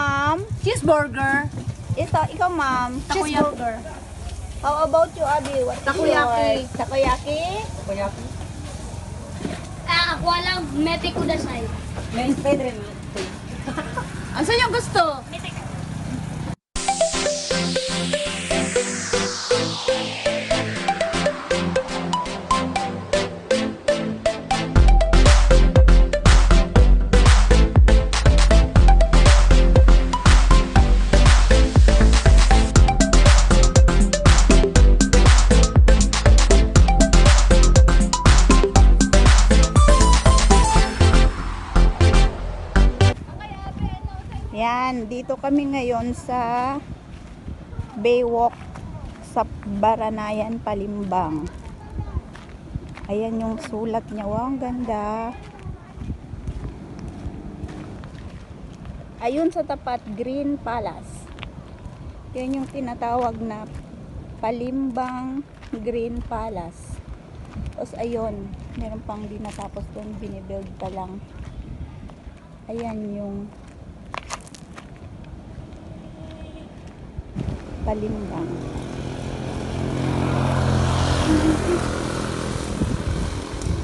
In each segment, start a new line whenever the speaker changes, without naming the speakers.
ma'am?
Cheeseburger.
Ikaw, ma'am?
Cheeseburger.
How about you, Abi? What is
Takoyaki.
yours? Takoyaki?
Takoyaki.
Ako lang, mete kudasai.
May pwede rin. Ano sa yung gusto?
Yan, dito kami ngayon sa Baywalk sa Baranayan, Palimbang. Ayan yung sulat niya. Wow, ang ganda. Ayun sa tapat, Green Palace. Yan yung tinatawag na Palimbang Green Palace. Tapos ayun, meron pang di natapos doon, binibuild pa lang. Ayan yung Palimbang.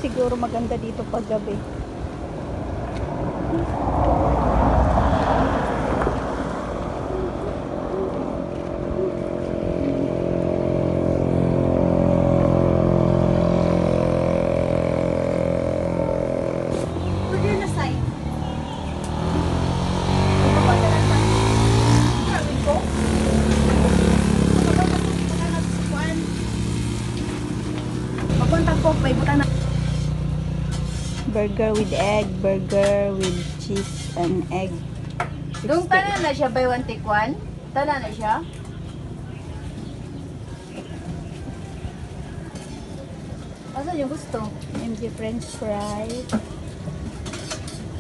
Siguro maganda dito pag gabi. Burger with egg, burger with cheese and egg.
Doon tanan na siya by one take one? Tanan na siya? Ano yung gusto?
MG French fries.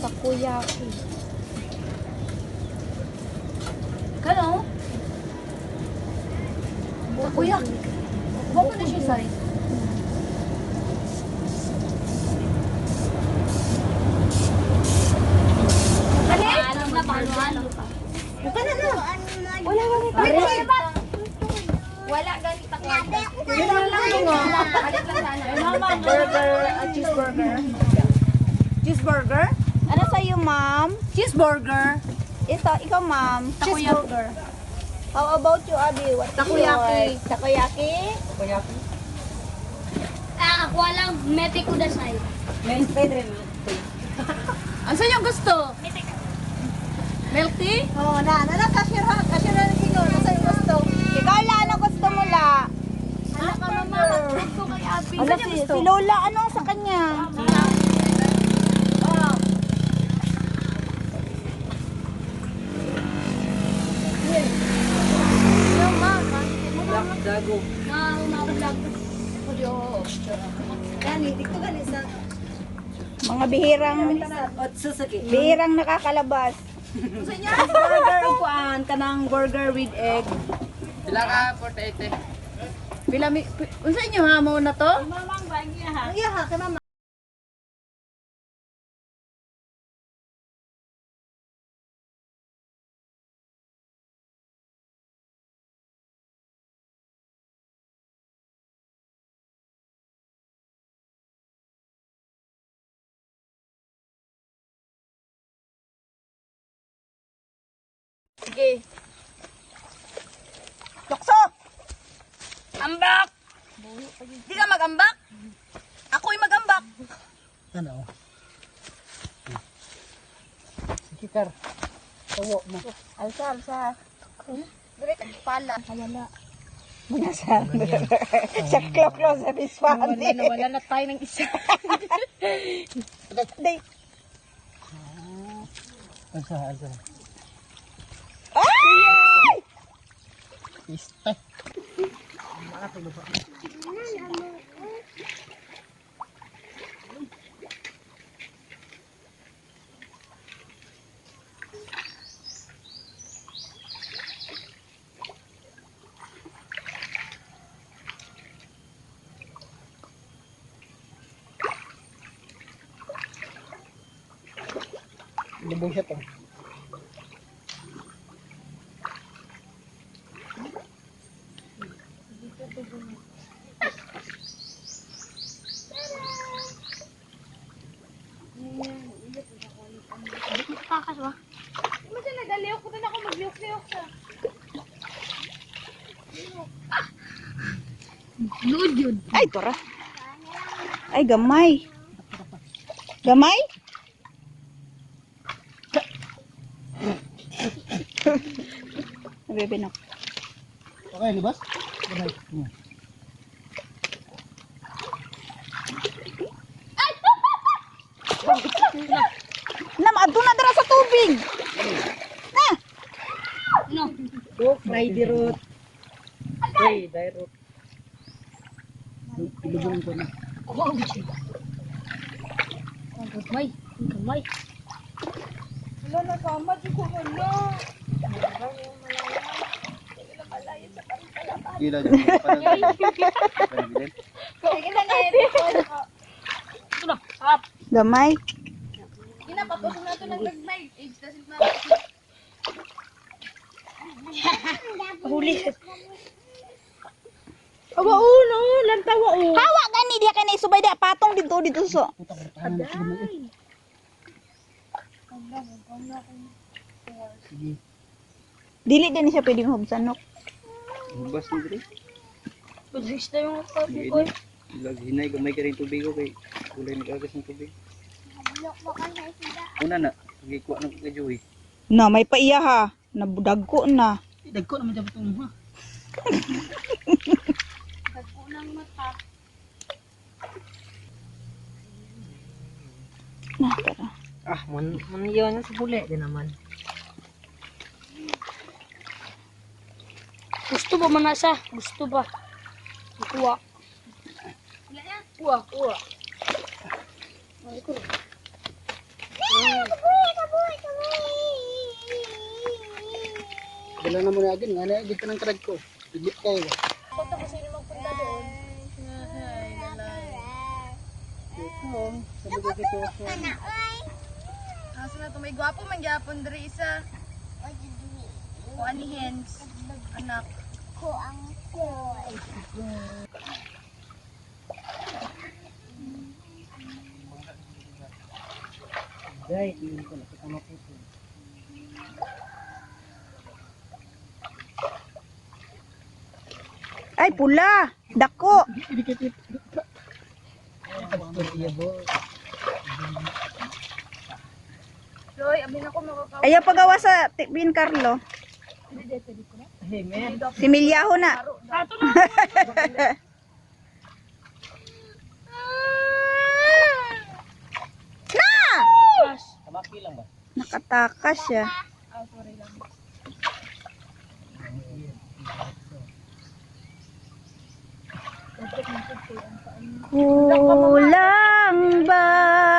Takoyaki.
Kano? Takoyaki. Bako na siya size.
Wala ganit ako.
Yun lang mo. Burger, cheeseburger. Cheeseburger?
Ano sa'yo, ma'am?
Cheeseburger.
Ikaw, ma'am?
Cheeseburger.
How about you, Abi? What is
Takoyaki.
yours? Takoyaki?
Takoyaki.
Ako lang, mete kudasai.
May pwede rin. Ano sa yung gusto? Milk tea?
Oo, kasira na kino. Ano sa'yo gusto? Ikaw, la, ano gusto mo, la?
Ano ka mama? Gusto kay Abi.
Ano si Lola, ano sa kanya?
Dago.
Mga bihirang nakakalabas.
Burger kuan kanang burger with egg.
Pila ka 48 eh.
Pila mi unsa inyo ha mo na to?
Mamang bagya ha.
Iya ha, kay mama.
Sige.
Tukso!
Ambak. Di ka magambak? Ako'y magambak.
Ano? Sige kar. Tawo mo.
Alsa.
Direk pala.
Wala. Bunyasan. Sa kloklo sa biswan.
Wala na tayo ng isa.
Day.
Alsa.
Ay!
Ista. Lubong siya to.
Luod yun.
Ay, tora. Ay, gamay. Gamay? Bebe na.
Okay, libas? Gamay.
Adto na dara sa tubig. Na.
No.
Oh, Friday root. Friday root. Ilubong ko na.
Wow. Ang gamay. Ang gamay.
Wala na sama, di ko wala.
Gila dyan.
Sige na edit ko.
Ito na. Sarap.
Gamay.
Patusin na ito ng gagmay. Age doesn't matter.
Huli. Awa uno. Lantawa o.
Hawa gani dia kay na subay dia patong dito so.
Sige.
Dili din siya pwedeng hubsanok.
Bas ni Dre.
Pag-reach na yung
Hindi
ko.
Ilag hinay gamay ka rin tubig ko kay kulay nag-agas ng tubig. Una na, gikuha ng kajoy.
Na may paiya ha. Nabudagko na.
Dagko naman dyan itong ha.
Pagkunang mata.
Na tara.
Ah, man yun sa huli din naman.
Gusto ba manasa? Gusto ba? Kuha. Kuha, kuha.
Dala na mo na agad. Nga na agad ka ng karag ko. Bigit kayo ba? Sabi ko kito.
Asa na ito, may gwapo man gyapon diri isa. O ani hens. Anak.
Dahil, tingin ko na. Kita maputo.
Ay pula. Dako.
Loy, abin ako makakaw.
Ayaw pagawa sa Bin Carlo.
Hey, man.
Si Milyaho na. Na!
Kamaki lang ba?
Nakatakas siya. Kulang ba